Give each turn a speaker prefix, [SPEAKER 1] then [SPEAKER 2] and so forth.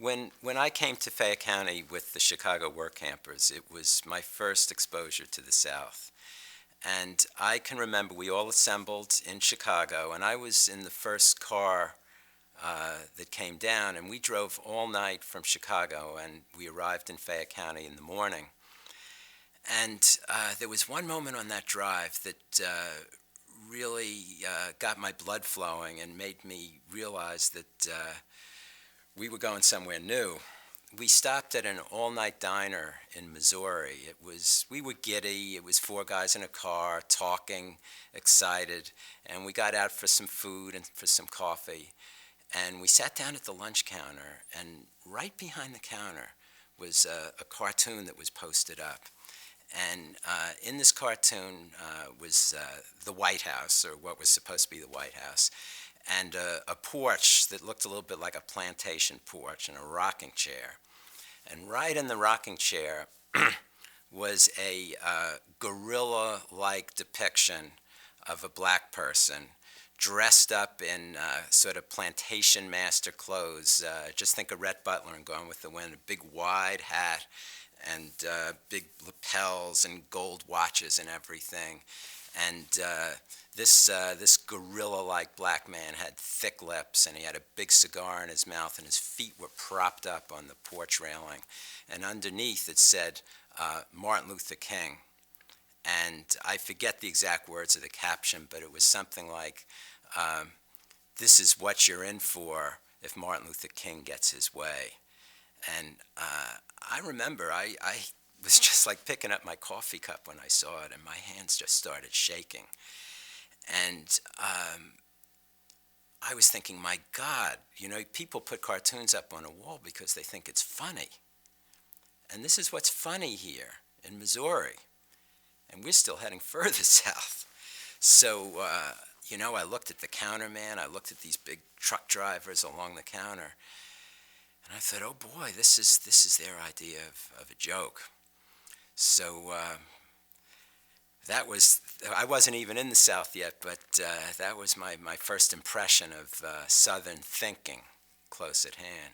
[SPEAKER 1] When I came to Fayette County with the Chicago work campers, it was my first exposure to the South. And I can remember we all assembled in Chicago, and I was in the first car that came down, and we drove all night from Chicago, and we arrived in Fayette County in the morning. And there was one moment on that drive that really got my blood flowing and made me realize that we were going somewhere new. We stopped at an all-night diner in Missouri. We were giddy. It was four guys in a car talking, excited, and we got out for some food and for some coffee. And we sat down at the lunch counter, and right behind the counter was a cartoon that was posted up. And in this cartoon was the White House, or what was supposed to be the White House, and a porch that looked a little bit like a plantation porch, and a rocking chair. And right in the rocking chair was a gorilla-like depiction of a black person dressed up in sort of plantation master clothes. Just think of Rhett Butler and Gone with the Wind, a big wide hat and big lapels and gold watches and everything. And this gorilla-like black man had thick lips, and he had a big cigar in his mouth, and his feet were propped up on the porch railing. And underneath it said, Martin Luther King. And I forget the exact words of the caption, but it was something like, this is what you're in for if Martin Luther King gets his way. And I remember I was just like picking up my coffee cup when I saw it, and my hands just started shaking. And I was thinking, my God, people put cartoons up on a wall because they think it's funny. And this is what's funny here in Missouri. And we're still heading further south. So, I looked at the counterman, I looked at these big truck drivers along the counter, and I thought, oh boy, this is their idea of a joke. So I wasn't even in the South yet, but that was my first impression of Southern thinking close at hand.